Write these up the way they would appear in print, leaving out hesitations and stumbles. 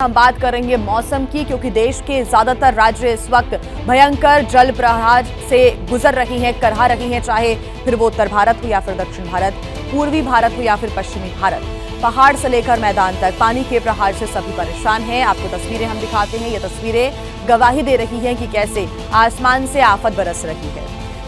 हम बात करेंगे मौसम की, क्योंकि देश के ज्यादातर राज्य इस वक्त भयंकर जल प्रवाह से गुजर रही हैं, करहा रही हैं, चाहे फिर वो उत्तर भारत हो या फिर दक्षिण भारत, पूर्वी भारत हो या फिर पश्चिमी भारत। पहाड़ से लेकर मैदान तक पानी के प्रहार से सभी परेशान हैं। आपको तस्वीरें हम दिखाते हैं। ये तस्वीरें गवाही दे रही हैं कि कैसे आसमान से आफत बरस रही है।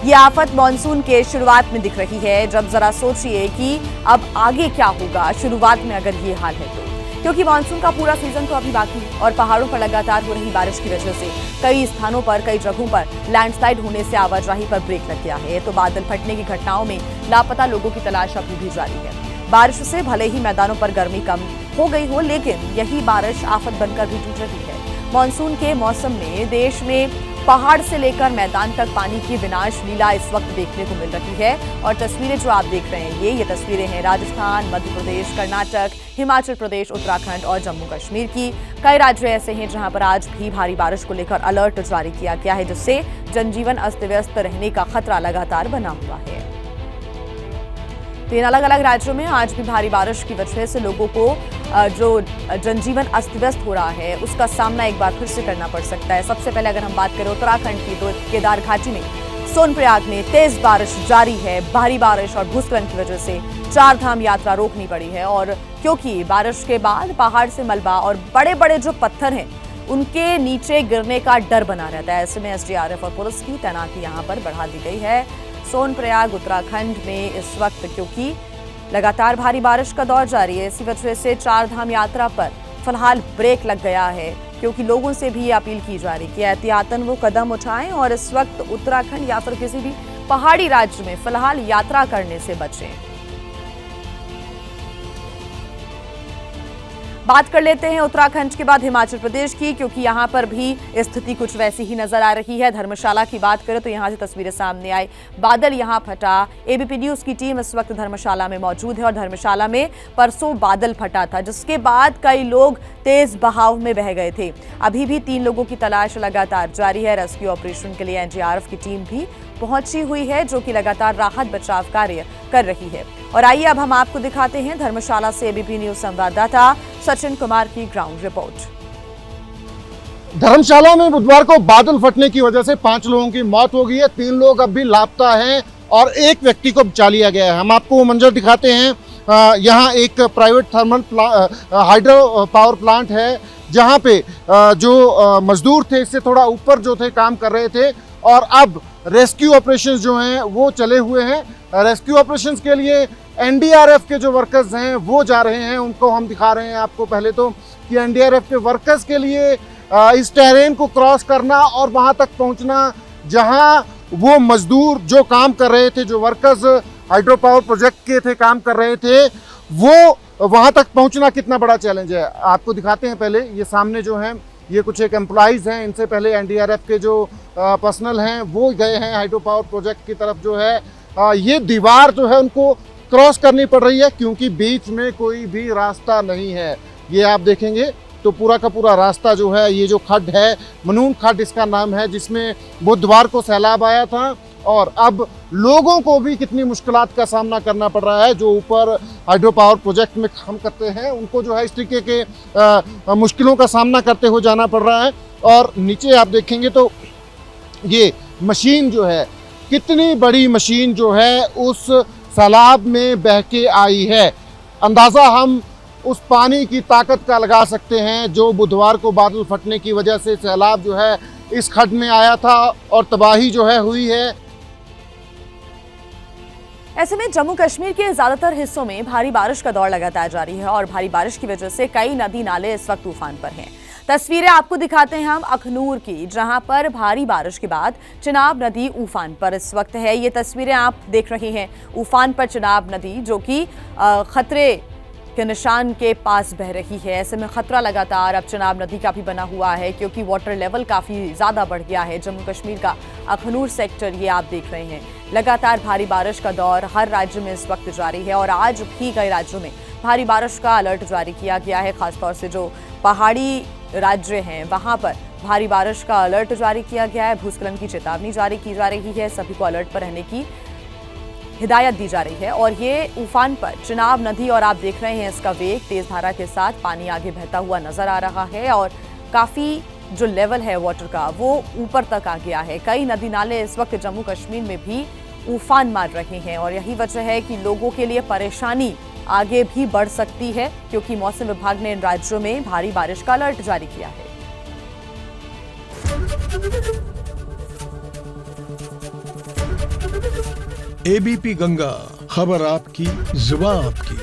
ये आफत मानसून के शुरुआत में दिख रही है। जब जरा सोचिए कि अब आगे क्या होगा शुरुआत में अगर ये हाल है तो, क्योंकि मानसून का पूरा सीजन तो अभी बाकी है और पहाड़ों पर लगातार हो रही बारिश की वजह से कई स्थानों पर, कई जगहों पर लैंडस्लाइड होने से आवाजाही पर ब्रेक लग गया है। तो बादल फटने की घटनाओं में लापता लोगों की तलाश अभी भी जारी है। बारिश से भले ही मैदानों पर गर्मी कम हो गई हो, लेकिन यही बारिश आफत बनकर भी टूट रही है। मानसून के मौसम में देश में पहाड़ से लेकर मैदान तक पानी की विनाश लीला इस वक्त देखने को मिल रही है। और तस्वीरें जो आप देख रहे हैं, ये तस्वीरें हैं राजस्थान, मध्य प्रदेश, कर्नाटक, हिमाचल प्रदेश, उत्तराखंड और जम्मू कश्मीर की। कई राज्य ऐसे हैं जहां पर आज भी भारी बारिश को लेकर अलर्ट जारी किया गया है, जिससे जनजीवन अस्त व्यस्त रहने का खतरा लगातार बना हुआ है। तीन अलग अलग राज्यों में आज भी भारी बारिश की वजह से लोगों को जो जनजीवन अस्त व्यस्त हो रहा है उसका सामना एक बार फिर से करना पड़ सकता है। सबसे पहले अगर हम बात करें उत्तराखंड की, तो केदार घाटी में सोनप्रयाग में तेज बारिश जारी है। भारी बारिश और भूस्खलन की वजह से चार धाम यात्रा रोकनी पड़ी है। और क्योंकि बारिश के बाद पहाड़ से मलबा और बड़े बड़े जो पत्थर हैं उनके नीचे गिरने का डर बना रहता है। ऐसे में एसडीआरएफ और पुलिस की तैनाती यहाँ पर बढ़ा दी गई है। सोनप्रयाग उत्तराखंड में इस वक्त क्योंकि लगातार भारी बारिश का दौर जारी है, इसी वजह से चार धाम यात्रा पर फिलहाल ब्रेक लग गया है, क्योंकि लोगों से भी अपील की जा रही है कि एहतियातन वो कदम उठाएं और इस वक्त उत्तराखंड या फिर किसी भी पहाड़ी राज्य में फिलहाल यात्रा करने से बचें। बात कर लेते हैं उत्तराखंड के बाद हिमाचल प्रदेश की, क्योंकि यहां पर भी स्थिति कुछ वैसी ही नजर आ रही है। धर्मशाला की बात करें तो यहां से तस्वीरें सामने आई, बादल यहां फटा। एबीपी न्यूज की टीम इस वक्त धर्मशाला में मौजूद है और धर्मशाला में परसों बादल फटा था, जिसके बाद कई लोग तेज बहाव में बह गए थे। अभी भी 3 लोगों की तलाश लगातार जारी है। रेस्क्यू ऑपरेशन के लिए एनडीआरएफ की टीम भी पहुंची हुई है, जो कि लगातार राहत बचाव कार्य कर रही है। और आइए अब हम आपको दिखाते हैं धर्मशाला से एबीपी न्यूज संवाददाता सचिन कुमार की ग्राउंड रिपोर्ट। धर्मशाला में बुधवार को बादल फटने की वजह से 5 लोगों की मौत हो गई है। 3 लोग अब भी लापता हैं और एक व्यक्ति को बचा लिया गया है। हम आपको वो मंजर दिखाते हैं। यहाँ एक private thermal hydro power plant है, जहाँ पे जो मजदूर थे इससे थोड़ा ऊपर जो थे काम कर रहे थे, और अब रेस्क्यू ऑपरेशंस जो हैं वो चले हुए हैं। रेस्क्यू ऑपरेशंस के लिए एनडीआरएफ के जो वर्कर्स हैं वो जा रहे हैं। उनको हम दिखा रहे हैं आपको पहले तो कि एनडीआरएफ के वर्कर्स के लिए इस टेरेन को क्रॉस करना और वहां तक पहुंचना जहां वो मजदूर जो काम कर रहे थे, जो वर्कर्स हाइड्रो पावर प्रोजेक्ट के थे काम कर रहे थे, वो वहां तक पहुंचना कितना बड़ा चैलेंज है आपको दिखाते हैं। पहले ये सामने जो है ये कुछ एक एम्प्लॉइज हैं, इनसे पहले एनडीआरएफ के जो पर्सनल हैं वो गए हैं हाइड्रो पावर प्रोजेक्ट की तरफ। जो है ये दीवार जो है उनको क्रॉस करनी पड़ रही है, क्योंकि बीच में कोई भी रास्ता नहीं है। ये आप देखेंगे तो पूरा का पूरा रास्ता जो है, ये जो खड्ड है, मनून खड्ड इसका नाम है, जिसमें बुधवार को सैलाब आया था। और अब लोगों को भी कितनी मुश्किलात का सामना करना पड़ रहा है। जो ऊपर हाइड्रो पावर प्रोजेक्ट में काम करते हैं उनको जो है इस तरीके के मुश्किलों का सामना करते हुए जाना पड़ रहा है। और नीचे आप देखेंगे तो ये मशीन जो है, कितनी बड़ी मशीन जो है उस सैलाब में बह के आई है। अंदाज़ा हम उस पानी की ताकत का लगा सकते हैं जो बुधवार को बादल फटने की वजह से सैलाब जो है इस खड्ड में आया था और तबाही जो है हुई है। ऐसे में जम्मू कश्मीर के ज्यादातर हिस्सों में भारी बारिश का दौर लगातार जारी है और भारी बारिश की वजह से कई नदी नाले इस वक्त तूफान पर हैं। तस्वीरें आपको दिखाते हैं हम अखनूर की, जहां पर भारी बारिश के बाद चिनाब नदी उफान पर इस वक्त है। ये तस्वीरें आप देख रहे हैं उफान पर चिनाब नदी, जो कि खतरे के निशान के पास बह रही है। ऐसे में खतरा लगातार अब चिनाब नदी का भी बना हुआ है, क्योंकि वाटर लेवल काफी ज्यादा बढ़ गया है। जम्मू कश्मीर का अखनूर सेक्टर ये आप देख रहे हैं। लगातार भारी बारिश का दौर हर राज्य में इस वक्त जारी है और आज भी कई राज्यों में भारी बारिश का अलर्ट जारी किया गया है। खासतौर से जो पहाड़ी राज्य हैं वहां पर भारी बारिश का अलर्ट जारी किया गया है। भूस्खलन की चेतावनी जारी की जा रही है। सभी को अलर्ट पर रहने की हिदायत दी जा रही है। और ये उफान पर चिनाब नदी, और आप देख रहे हैं इसका वेग, तेज धारा के साथ पानी आगे बहता हुआ नजर आ रहा है और काफी जो लेवल है वाटर का वो ऊपर तक आ गया है। कई नदी नाले इस वक्त जम्मू कश्मीर में भी उफान मार रहे हैं और यही वजह है कि लोगों के लिए परेशानी आगे भी बढ़ सकती है, क्योंकि मौसम विभाग ने इन राज्यों में भारी बारिश का अलर्ट जारी किया है। एबीपी गंगा, खबर आपकी, जुबान आपकी।